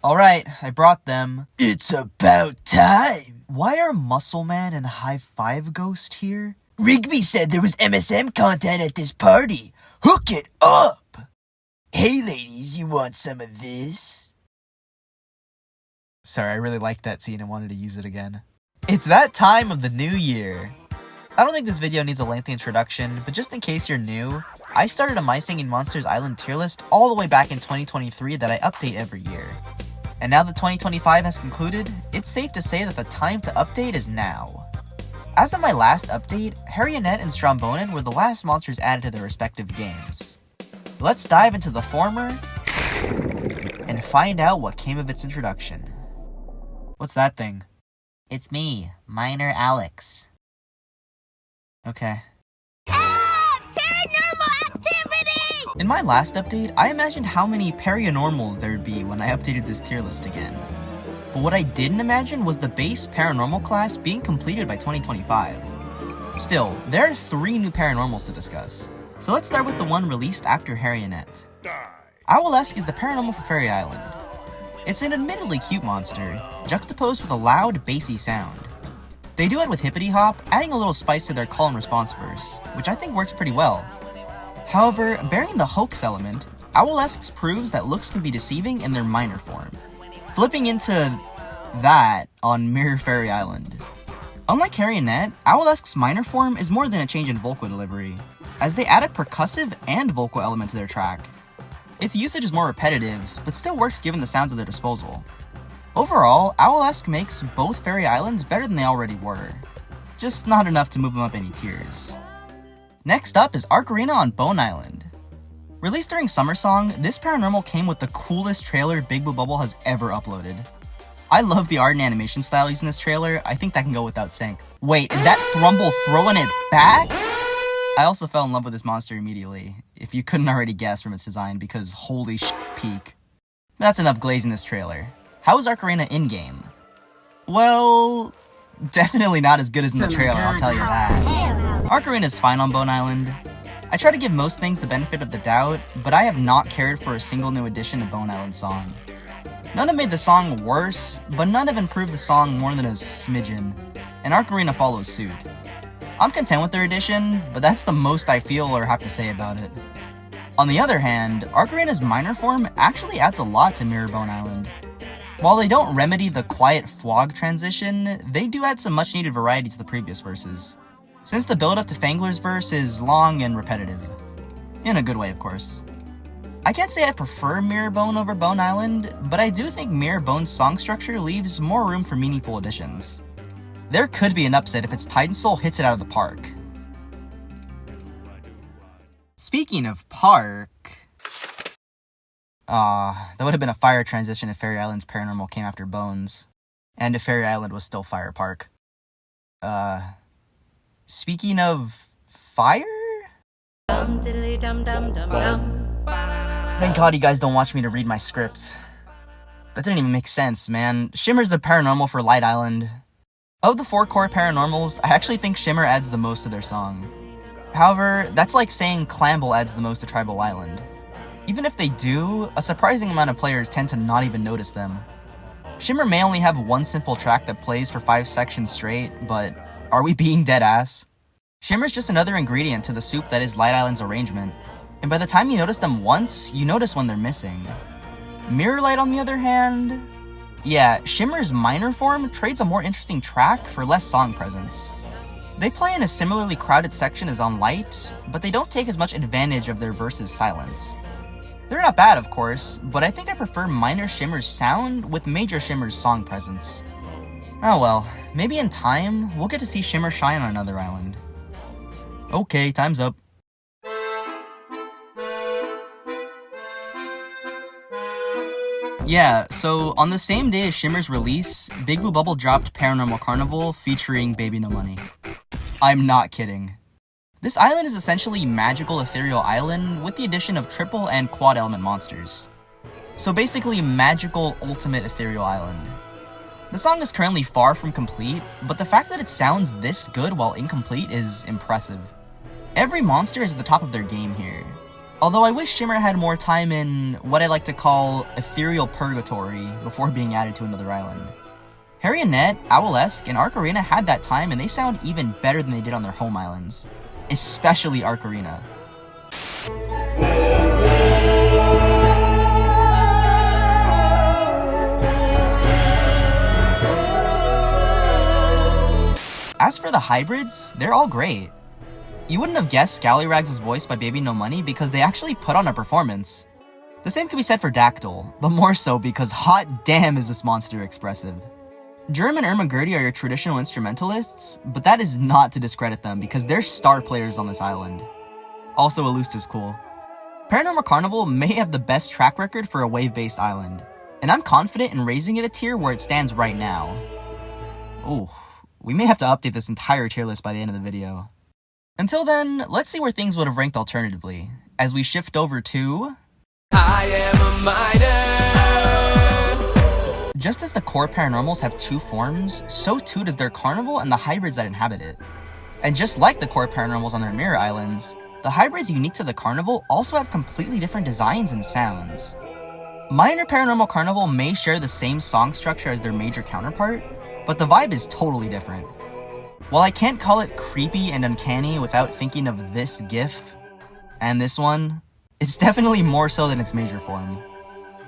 Alright, I brought them. It's about time. Why are Muscle Man and High Five Ghost here? Rigby said there was MSM content at this party. Hook it up. Hey ladies, you want some of this? Sorry, I really liked that scene and wanted to use it again. It's that time of the new year. I don't think this video needs a lengthy introduction, but just in case you're new, I started a My Singing Monsters Island tier list all the way back in 2023 that I update every year. And now that 2025 has concluded, it's safe to say that the time to update is now. As of my last update, Harriet and Strombonin were the last monsters added to their respective games. Let's dive into the former and find out what came of its introduction. What's that thing? It's me, Minor Alex. Okay. Paranormal activity! In my last update, I imagined how many Paironormals there'd be when I updated this tier list again. But what I didn't imagine was the base Paironormal class being completed by 2025. Still, there are 3 new Paironormals to discuss. So let's start with the one released after Harriet. Owlesk is the Paranormal for Fairy Island. It's an admittedly cute monster, juxtaposed with a loud, bassy sound. They do it with Hippity Hop, adding a little spice to their call and response verse, which I think works pretty well. However, bearing the hoax element, Owlesks proves that looks can be deceiving in their minor form, flipping into that on Mirror Fairy Island. Unlike Harriet, Owlesk's minor form is more than a change in vocal delivery, as they add a percussive and vocal element to their track. Its usage is more repetitive, but still works given the sounds at their disposal. Overall, Owlesk makes both Fairy Islands better than they already were, just not enough to move them up any tiers. Next up is Arcarina on Bone Island. Released during Summer Song, this Paranormal came with the coolest trailer Big Blue Bubble has ever uploaded. I love the art and animation style used in this trailer. I think that can go without saying. Wait, is that Thrumble throwing it back? I also fell in love with this monster immediately, if you couldn't already guess from its design, because holy sh**, peak. That's enough glazing this trailer. How is Arcarina in-game? Well, definitely not as good as in the trailer, I'll tell you that. Arcarina is fine on Bone Island. I try to give most things the benefit of the doubt, but I have not cared for a single new addition to Bone Island song. None have made the song worse, but none have improved the song more than a smidgen, and Arcarina follows suit. I'm content with their addition, but that's the most I feel or have to say about it. On the other hand, Arcarina's minor form actually adds a lot to Mirror Bone Island. While they don't remedy the quiet Fwog transition, they do add some much needed variety to the previous verses, since the build up to Fangler's verse is long and repetitive. In a good way, of course. I can't say I prefer Mirror Bone over Bone Island, but I do think Mirror Bone's song structure leaves more room for meaningful additions. There could be an upset if its Titan Soul hits it out of the park. Speaking of park... that would have been a fire transition if Fairy Island's Paranormal came after Bones. And if Fairy Island was still Fire Park. Speaking of fire? Dum diddly dum dum dum dum. Thank God you guys don't watch me to read my scripts. That didn't even make sense, man. Shimmer's the Paranormal for Light Island. Of the 4 core Paranormals, I actually think Shimmer adds the most to their song. However, that's like saying Clamble adds the most to Tribal Island. Even if they do, a surprising amount of players tend to not even notice them. Shimmer may only have one simple track that plays for 5 sections straight, but are we being dead ass? Shimmer's just another ingredient to the soup that is Light Island's arrangement, and by the time you notice them once, you notice when they're missing. Mirror Light, on the other hand... yeah, Shimmer's minor form trades a more interesting track for less song presence. They play in a similarly crowded section as on Light, but they don't take as much advantage of their verse's silence. They're not bad, of course, but I think I prefer minor Shimmer's sound with major Shimmer's song presence. Oh well, maybe in time, we'll get to see Shimmer shine on another island. Okay, time's up. Yeah, so on the same day as Shimmer's release, Big Blue Bubble dropped Paironormal Carnival featuring Baby No Money. I'm not kidding. This island is essentially Magical Ethereal Island with the addition of triple and quad element monsters. So basically Magical Ultimate Ethereal Island. The song is currently far from complete, but the fact that it sounds this good while incomplete is impressive. Every monster is at the top of their game here. Although I wish Shimmer had more time in what I like to call Ethereal Purgatory before being added to another island. Harriet, Owlesque, and Arcarina had that time and they sound even better than they did on their home islands. Especially Arcarina. As for the hybrids, they're all great. You wouldn't have guessed Scallyrags was voiced by Baby No Money because they actually put on a performance. The same can be said for Dactyl, but more so because hot damn is this monster expressive. Germ and Ermagurdy are your traditional instrumentalists, but that is not to discredit them because they're star players on this island. Also, Alust is cool. Paironormal Carnival may have the best track record for a wave-based island, and I'm confident in raising it a tier where it stands right now. Ooh, we may have to update this entire tier list by the end of the video. Until then, let's see where things would have ranked alternatively, as we shift over to... I am a miner! Just as the core Paironormals have two forms, so too does their Carnival and the hybrids that inhabit it. And just like the core Paironormals on their mirror islands, the hybrids unique to the Carnival also have completely different designs and sounds. Minor Paironormal Carnival may share the same song structure as their major counterpart, but the vibe is totally different. While I can't call it creepy and uncanny without thinking of this GIF, and this one, it's definitely more so than its major form.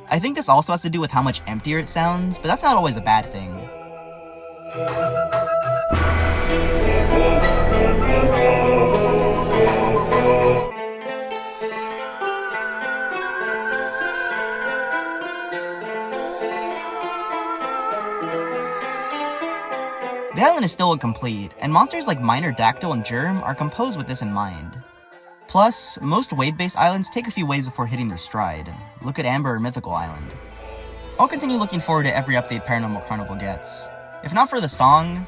I think this also has to do with how much emptier it sounds, but that's not always a bad thing. The island is still incomplete, and monsters like Minor Dactyl and Germ are composed with this in mind. Plus, most wave-based islands take a few waves before hitting their stride. Look at Amber or Mythical Island. I'll continue looking forward to every update Paironormal Carnival gets. If not for the song,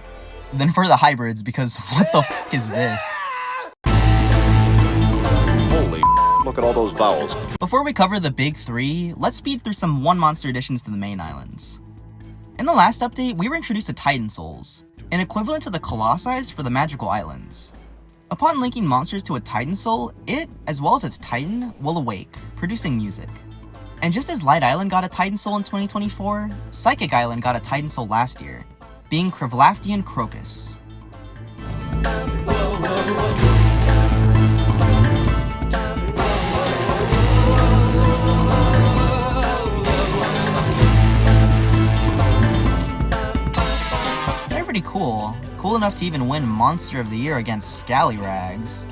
then for the hybrids, because what the f*** is this? Holy look at all those vowels. Before we cover the big three, let's speed through some one-monster additions to the main islands. In the last update, we were introduced to Titan Souls, an equivalent to the Colossi for the magical islands. Upon linking monsters to a Titan Soul, it, as well as its Titan, will awake, producing music. And just as Light Island got a Titan Soul in 2024, Psychic Island got a Titan Soul last year, being Cruv'laaphtian Crocus. They're pretty cool. Cool enough to even win Monster of the Year against Scallyrags.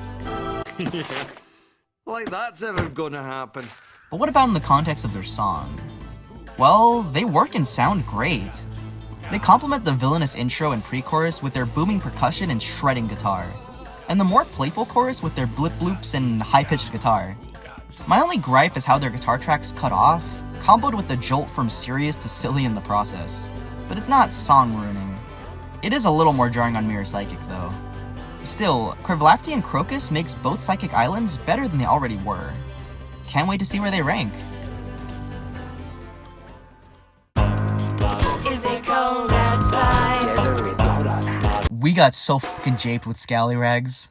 Like that's ever gonna happen. But what about in the context of their song? Well, they work and sound great. They complement the villainous intro and pre-chorus with their booming percussion and shredding guitar, and the more playful chorus with their blip bloops and high-pitched guitar. My only gripe is how their guitar tracks cut off, comboed with the jolt from serious to silly in the process. But it's not song ruining. It is a little more jarring on Mirror Psychic though. Still, Cruv'laaphtian Crocus makes both Psychic Islands better than they already were. Can't wait to see where they rank. Is it cold outside? We got so fucking japed with Scallyrags.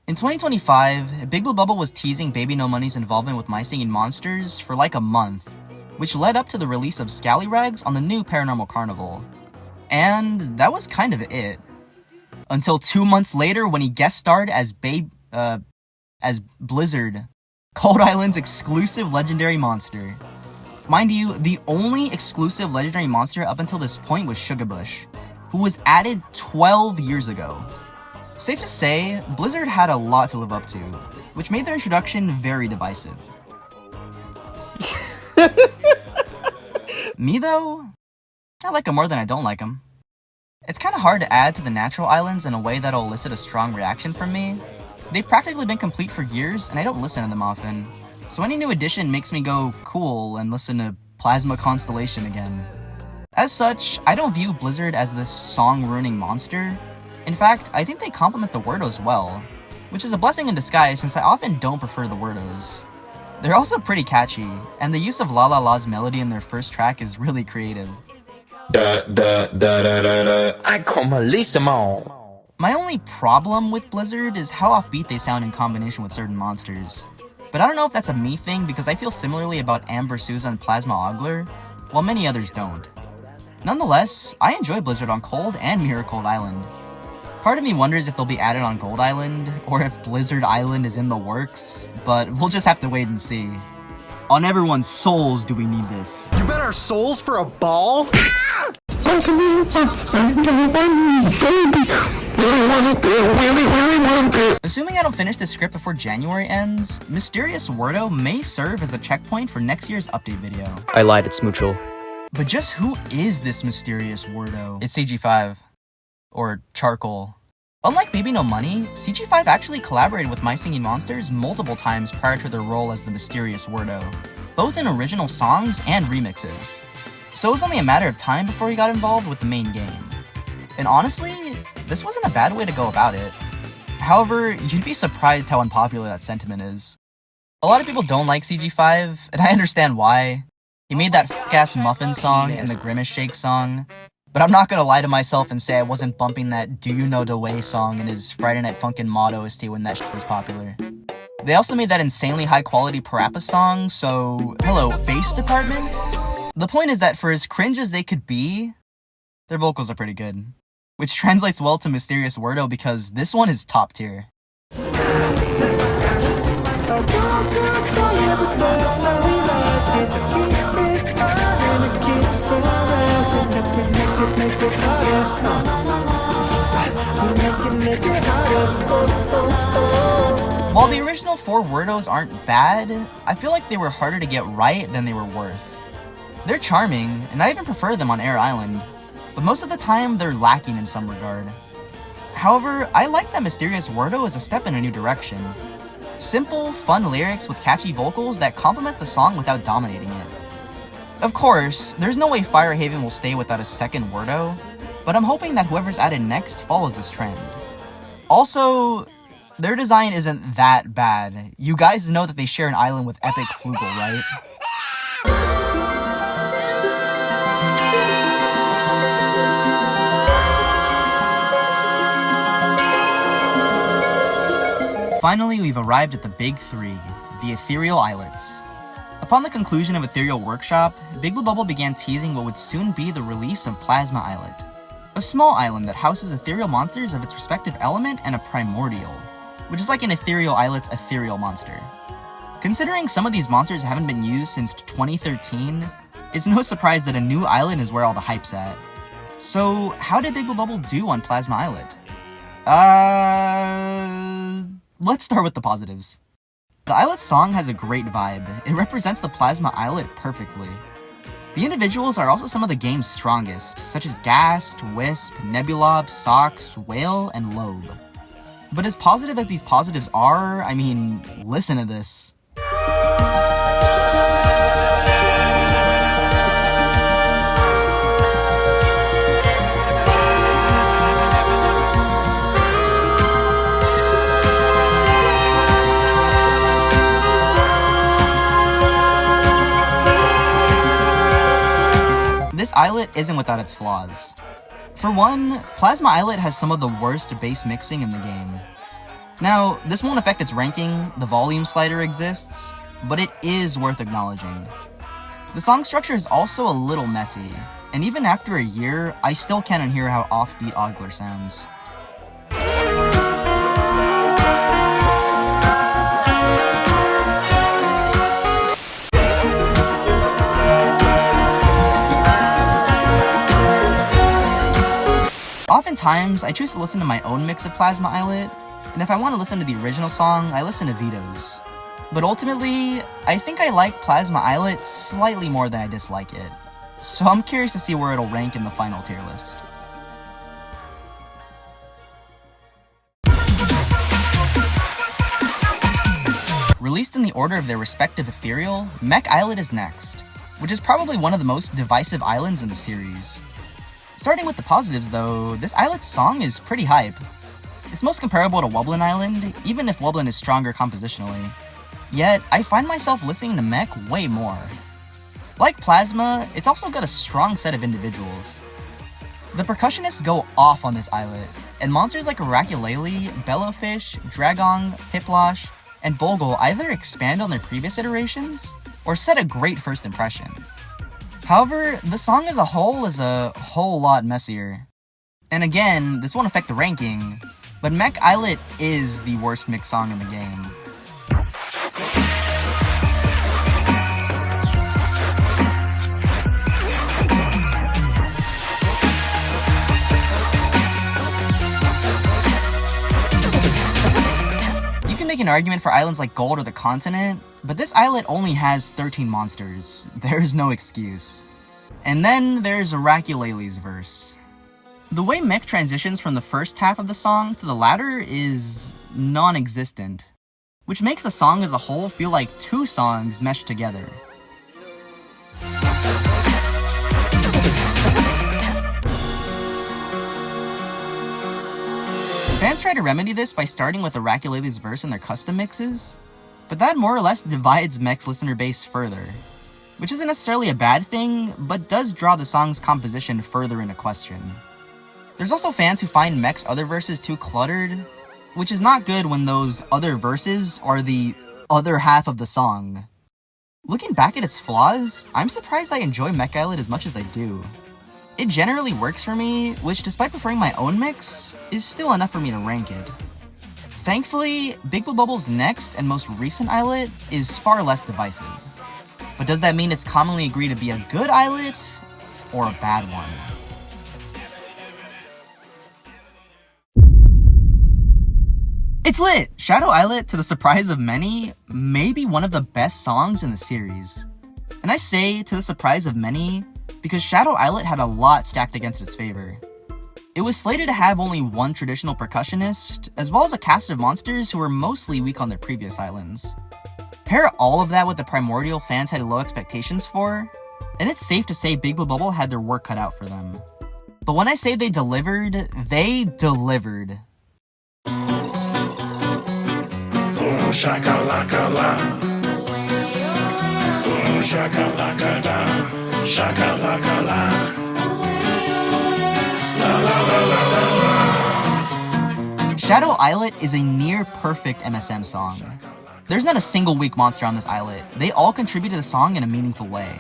In 2025, Big Blue Bubble was teasing Baby No Money's involvement with My Singing Monsters for like a month, which led up to the release of Scallyrags on the new Paironormal Carnival. And that was kind of it. Until 2 months later when he guest starred as Blizzard, Cold Island's exclusive legendary monster. Mind you, the only exclusive legendary monster up until this point was Sugarbush, who was added 12 years ago. Safe to say, Blizzard had a lot to live up to, which made their introduction very divisive. Me though? I like him more than I don't like him. It's kinda hard to add to the natural islands in a way that'll elicit a strong reaction from me. They've practically been complete for years, and I don't listen to them often. So any new addition makes me go cool and listen to Plasma Constellation again. As such, I don't view Blizzard as this song-ruining monster. In fact, I think they complement the Werdos well, which is a blessing in disguise since I often don't prefer the Werdos. They're also pretty catchy, and the use of La La La's melody in their first track is really creative. I come My only problem with Blizzard is how offbeat they sound in combination with certain monsters. But I don't know if that's a me thing because I feel similarly about Amber Souza and Plasma Ogler, while many others don't. Nonetheless, I enjoy Blizzard on Cold and Mirror Cold Island. Part of me wonders if they'll be added on Gold Island, or if Blizzard Island is in the works, but we'll just have to wait and see. On everyone's souls do we need this. You bet our souls for a ball? Assuming I don't finish this script before January ends, Mysterious Werdo may serve as the checkpoint for next year's update video. I lied, it's Moochel. But just who is this Mysterious Werdo? It's CG5. Or Charcoal. Unlike Baby No Money, CG5 actually collaborated with My Singing Monsters multiple times prior to their role as the Mysterious Werdo, both in original songs and remixes. So it was only a matter of time before he got involved with the main game. And honestly, this wasn't a bad way to go about it. However, you'd be surprised how unpopular that sentiment is. A lot of people don't like CG5, and I understand why. He made that f***ass Muffin song and the Grimace Shake song, but I'm not gonna lie to myself and say I wasn't bumping that Do You Know The Way song in his Friday Night Funkin' mod OST when that shit was popular. They also made that insanely high quality Parappa song, so hello, bass department? The point is that for as cringe as they could be, their vocals are pretty good. Which translates well to Mysterious Werdo because this one is top tier. While the original 4 Werdos aren't bad, I feel like they were harder to get right than they were worth. They're charming, and I even prefer them on Air Island, but most of the time they're lacking in some regard. However, I like that Mysterious Werdo is a step in a new direction. Simple, fun lyrics with catchy vocals that complements the song without dominating it. Of course, there's no way Firehaven will stay without a second Werdo, but I'm hoping that whoever's added next follows this trend. Also, their design isn't that bad. You guys know that they share an island with Epic Flugel, right? Finally, we've arrived at the big 3, the Ethereal Islets. Upon the conclusion of Ethereal Workshop, Big Blue Bubble began teasing what would soon be the release of Plasma Islet, a small island that houses ethereal monsters of its respective element and a primordial, which is like an Ethereal Islet's ethereal monster. Considering some of these monsters haven't been used since 2013, it's no surprise that a new island is where all the hype's at. So, how did Big Blue Bubble do on Plasma Islet? Let's start with the positives. The Islet song has a great vibe. It represents the Plasma Islet perfectly. The individuals are also some of the game's strongest, such as Gast, Wisp, Nebulob, Sox, Whale, and Lobe. But as positive as these positives are, I mean, listen to this. This islet isn't without its flaws. For one, Plasma Islet has some of the worst bass mixing in the game. Now, this won't affect its ranking, the volume slider exists, but it is worth acknowledging. The song structure is also a little messy, and even after a year, I still can't unhear how offbeat Ogler sounds. Oftentimes, I choose to listen to my own mix of Plasma Islet, and if I want to listen to the original song, I listen to Vito's. But ultimately, I think I like Plasma Islet slightly more than I dislike it, so I'm curious to see where it'll rank in the final tier list. Released in the order of their respective Ethereal, Mech Islet is next, which is probably one of the most divisive islands in the series. Starting with the positives though, this islet's song is pretty hype. It's most comparable to Wublin Island, even if Wublin is stronger compositionally. Yet, I find myself listening to Mech way more. Like Plasma, it's also got a strong set of individuals. The percussionists go off on this islet, and monsters like Arakulele, Bellowfish, Dragong, Piplosh, and Bogle either expand on their previous iterations, or set a great first impression. However, the song as a whole is a whole lot messier. And again, this won't affect the ranking, but Mech Islet is the worst mixed song in the game. You can make an argument for islands like Gold or the Continent, but this islet only has 13 monsters. There's no excuse. And then there's Rayman's verse. The way Mech transitions from the first half of the song to the latter is non-existent, which makes the song as a whole feel like two songs meshed together. Fans try to remedy this by starting with Rayman's verse in their custom mixes, but that more or less divides Mech's listener base further, which isn't necessarily a bad thing, but does draw the song's composition further into question. There's also fans who find Mech's other verses too cluttered, which is not good when those other verses are the other half of the song. Looking back at its flaws, I'm surprised I enjoy Mech Islet as much as I do. It generally works for me, which despite preferring my own mix, is still enough for me to rank it. Thankfully, Big Blue Bubble's next and most recent islet is far less divisive. But does that mean it's commonly agreed to be a good islet, or a bad one? It's lit! Shadow Islet, to the surprise of many, may be one of the best songs in the series. And I say to the surprise of many, because Shadow Islet had a lot stacked against its favor. It was slated to have only one traditional percussionist, as well as a cast of monsters who were mostly weak on their previous islands. Pair all of that with the Primordial fans had low expectations for, and it's safe to say Big Blue Bubble had their work cut out for them. But when I say they delivered, they delivered. Boom shakalaka la. Boom shakalaka da. Shakalaka la. La la la la la la. Shadow Islet is a near perfect MSM song. There's not a single weak monster on this islet. They all contribute to the song in a meaningful way.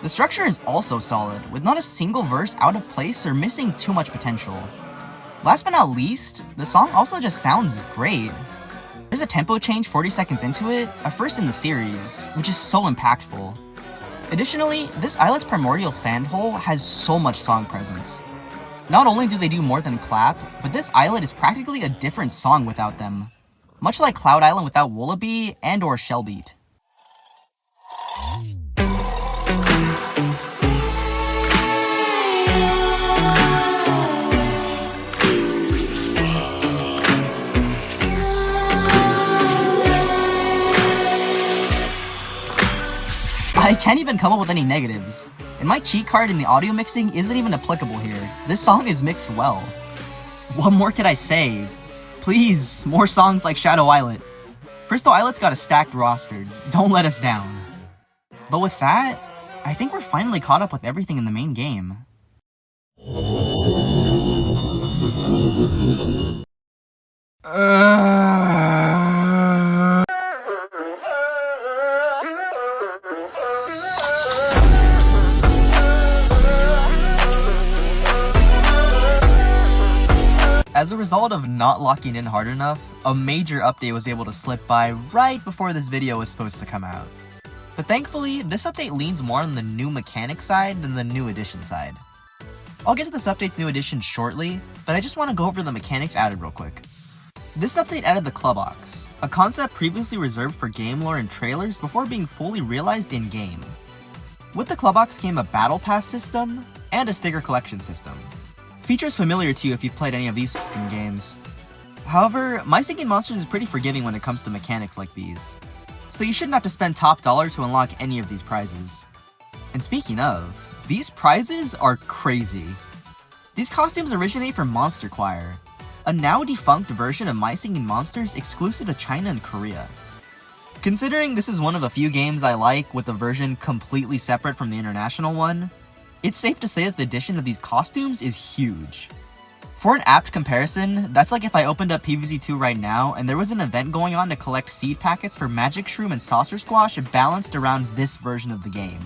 The structure is also solid, with not a single verse out of place or missing too much potential. Last but not least, the song also just sounds great. There's a tempo change 40 seconds into it, a first in the series, which is so impactful. Additionally, this islet's Primordial fan hole has so much song presence. Not only do they do more than clap, but this islet is practically a different song without them. Much like Cloud Island without Wallaby and or Shellbeat. I can't even come up with any negatives, and my cheat card in the audio mixing isn't even applicable here. This song is mixed well. What more could I say? Please, more songs like Shadow Islet. Crystal Islet's got a stacked roster, don't let us down. But with that, I think we're finally caught up with everything in the main game. As a result of not locking in hard enough, a major update was able to slip by right before this video was supposed to come out. But thankfully, this update leans more on the new mechanic side than the new addition side. I'll get to this update's new addition shortly, but I just want to go over the mechanics added real quick. This update added the Clubbox, a concept previously reserved for game lore and trailers before being fully realized in-game. With the Clubbox came a battle pass system and a sticker collection system. Features familiar to you if you've played any of these f***ing games. However, My Singing Monsters is pretty forgiving when it comes to mechanics like these, so you shouldn't have to spend top dollar to unlock any of these prizes. And speaking of, these prizes are crazy. These costumes originate from Monster Choir, a now defunct version of My Singing Monsters exclusive to China and Korea. Considering this is one of a few games I like with a version completely separate from the international one, it's safe to say that the addition of these costumes is huge. For an apt comparison, that's like if I opened up PvZ2 right now and there was an event going on to collect seed packets for Magic Shroom and Saucer Squash balanced around this version of the game.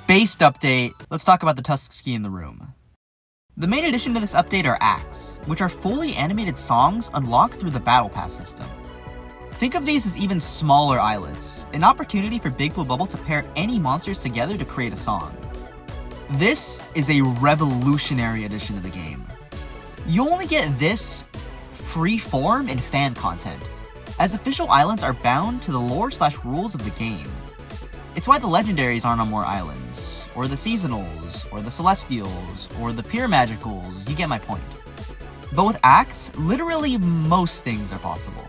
Based update, let's talk about the Tuskski in the room. The main addition to this update are acts, which are fully animated songs unlocked through the Battle Pass system. Think of these as even smaller islets, an opportunity for Big Blue Bubble to pair any monsters together to create a song. This is a revolutionary addition to the game. You only get this free form in fan content, as official islands are bound to the lore/rules of the game. It's why the legendaries aren't on more islands, or the seasonals, or the celestials, or the pure magicals, you get my point. But with acts, literally most things are possible,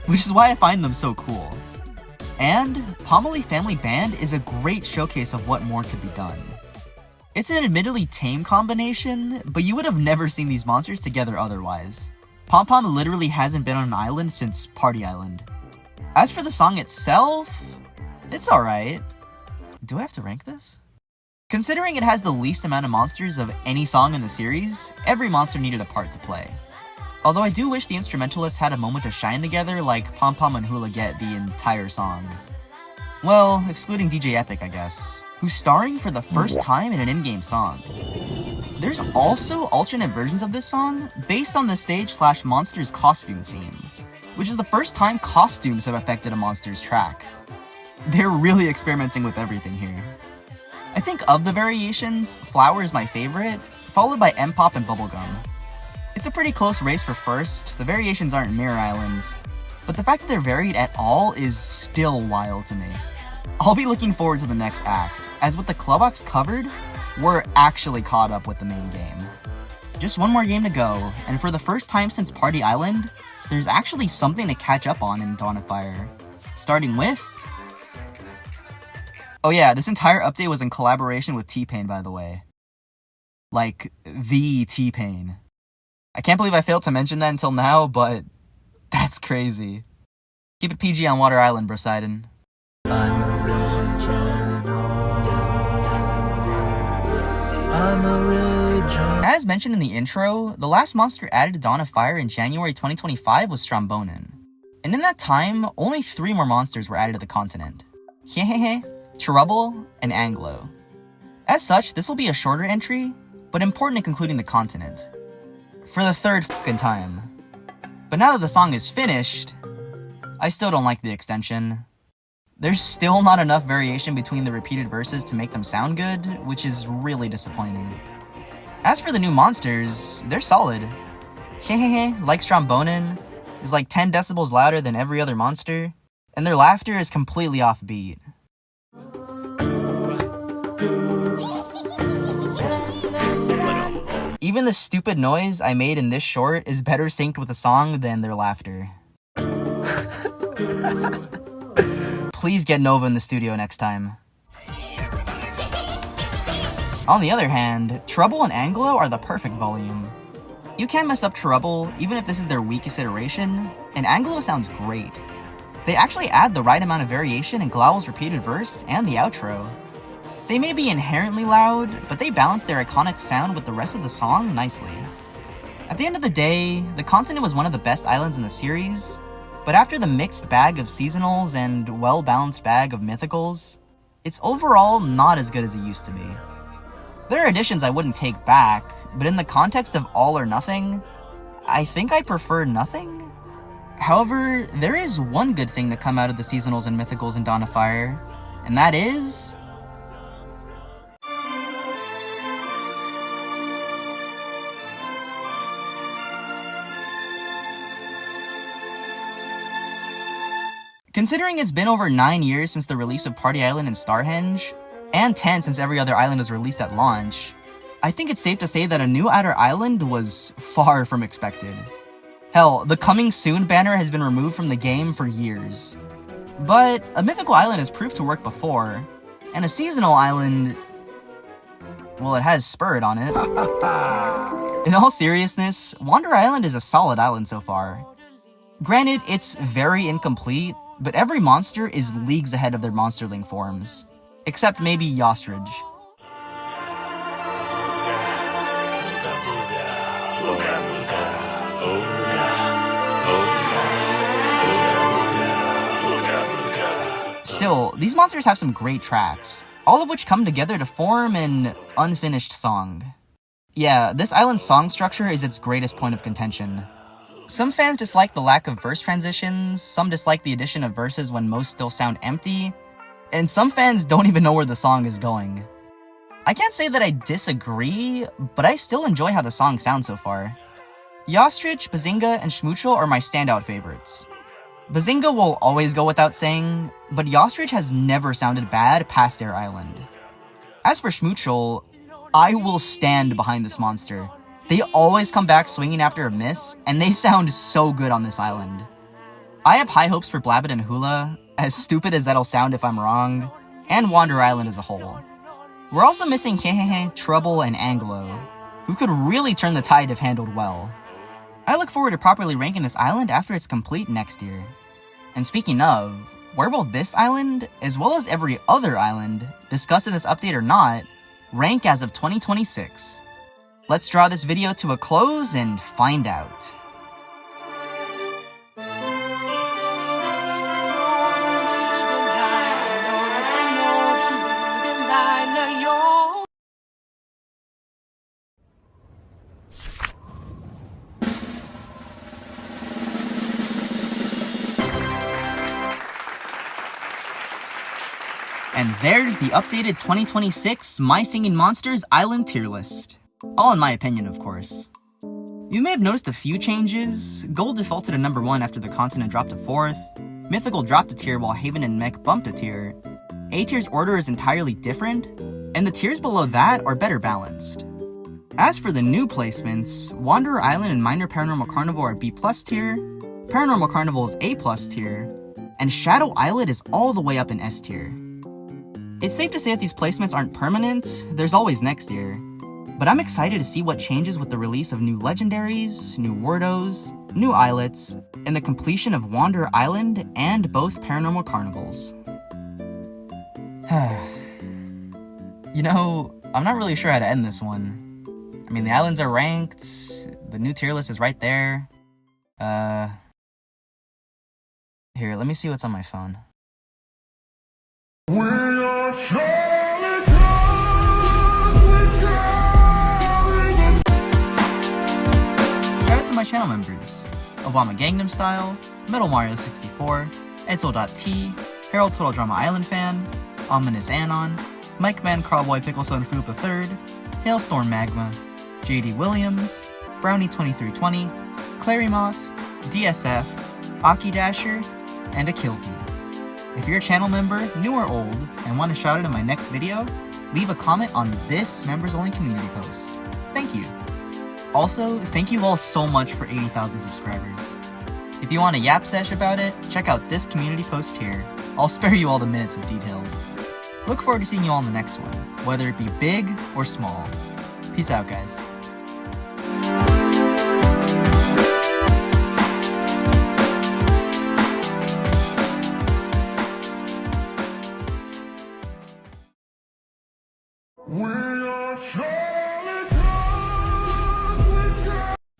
which is why I find them so cool. And Pomeli Family Band is a great showcase of what more could be done. It's an admittedly tame combination, but you would have never seen these monsters together otherwise. Pom Pom literally hasn't been on an island since Party Island. As for the song itself, it's alright. Do I have to rank this? Considering it has the least amount of monsters of any song in the series, every monster needed a part to play. Although I do wish the instrumentalists had a moment to shine together like Pom Pom and Hula get the entire song. Well, excluding DJ Epic, I guess, who's starring for the first time in an in-game song. There's also alternate versions of this song based on the stage/monster's costume theme, which is the first time costumes have affected a monster's track. They're really experimenting with everything here. I think of the variations, Flower is my favorite, followed by M-Pop and Bubblegum. It's a pretty close race for first, the variations aren't mirror islands, but the fact that they're varied at all is still wild to me. I'll be looking forward to the next act, as with the Clubbox covered, we're actually caught up with the main game. Just one more game to go, and for the first time since Party Island, there's actually something to catch up on in Dawn of Fire. Starting with... Oh yeah, this entire update was in collaboration with T-Pain, by the way. Like, the T-Pain. I can't believe I failed to mention that until now, but that's crazy. Keep it PG on Water Island, Brosidon. As mentioned in the intro, the last monster added to Dawn of Fire in January 2025 was Strombonen. And in that time, only 3 more monsters were added to the continent. Hehehe, Trouble, and Anglo. As such, this will be a shorter entry, but important in concluding the continent. For the third fucking time. But now that the song is finished, I still don't like the extension. There's still not enough variation between the repeated verses to make them sound good, which is really disappointing. As for the new monsters, they're solid. Hehehe, like Strombonen, is like 10 decibels louder than every other monster, and their laughter is completely offbeat. Even the stupid noise I made in this short is better synced with the song than their laughter. Please get Nova in the studio next time. On the other hand, Trouble and Anglo are the perfect volume. You can't mess up Trouble, even if this is their weakest iteration, and Anglo sounds great. They actually add the right amount of variation in Glowl's repeated verse and the outro. They may be inherently loud, but they balance their iconic sound with the rest of the song nicely. At the end of the day, the continent was one of the best islands in the series, but after the mixed bag of seasonals and well-balanced bag of mythicals, it's overall not as good as it used to be. There are additions I wouldn't take back, but in the context of all or nothing, I think I prefer nothing? However, there is one good thing to come out of the seasonals and mythicals in Dawn of Fire, and that is... Considering it's been over 9 years since the release of Party Island and Starhenge, and 10 since every other island was released at launch, I think it's safe to say that a new Outer Island was far from expected. Hell, the Coming Soon banner has been removed from the game for years. But a mythical island has proved to work before, and a seasonal island... well, it has Spirit on it. In all seriousness, Wander Island is a solid island so far. Granted, it's very incomplete, but every monster is leagues ahead of their monsterling forms. Except maybe Yostridge. Still, these monsters have some great tracks, all of which come together to form an unfinished song. Yeah, this island's song structure is its greatest point of contention. Some fans dislike the lack of verse transitions, some dislike the addition of verses when most still sound empty, and some fans don't even know where the song is going. I can't say that I disagree, but I still enjoy how the song sounds so far. Yostrich, Bazinga, and Schmoochel are my standout favorites. Bazinga will always go without saying, but Yostrich has never sounded bad past Air Island. As for Schmoochel, I will stand behind this monster. They always come back swinging after a miss, and they sound so good on this island. I have high hopes for Blabbit and Hula, as stupid as that'll sound if I'm wrong, and Wander Island as a whole. We're also missing Hehehe, Trouble, and Anglo, who could really turn the tide if handled well. I look forward to properly ranking this island after it's complete next year. And speaking of, where will this island, as well as every other island, discussed in this update or not, rank as of 2026? Let's draw this video to a close and find out. And there's the updated 2026 My Singing Monsters Island tier list. All in my opinion, of course. You may have noticed a few changes. Gold defaulted to number 1 after the continent dropped to 4th. Mythical dropped a tier while Haven and Mech bumped a tier. A tier's order is entirely different, and the tiers below that are better balanced. As for the new placements, Wanderer Island and Minor Paironormal Carnival are B+ tier, Paironormal Carnival is A+ tier, and Shadow Islet is all the way up in S tier. It's safe to say that these placements aren't permanent, there's always next year. But I'm excited to see what changes with the release of new legendaries, new Werdos, new islets, and the completion of Wanderer Island and both Paironormal Carnivals. You know, I'm not really sure how to end this one. I mean, the islands are ranked, the new tier list is right there. Here, let me see what's on my phone. My channel members: Obama Gangnam Style, Metal Mario 64, Edsel.t, Harold Total Drama Island Fan, Ominous Anon, Mike Man Carlboy Pickleson Fruit III, Hailstorm Magma, JD Williams, Brownie 2320, Clary Moth, DSF, Aki Dasher, and a Kilpie. If you're a channel member, new or old, and want to shout it in my next video, leave a comment on this members only community post. Thank you. Also, thank you all so much for 80,000 subscribers. If you want a yap sesh about it, check out this community post here. I'll spare you all the minutes of details. Look forward to seeing you all in the next one, whether it be big or small. Peace out, guys.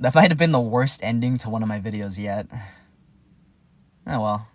That might have been the worst ending to one of my videos yet. Oh well.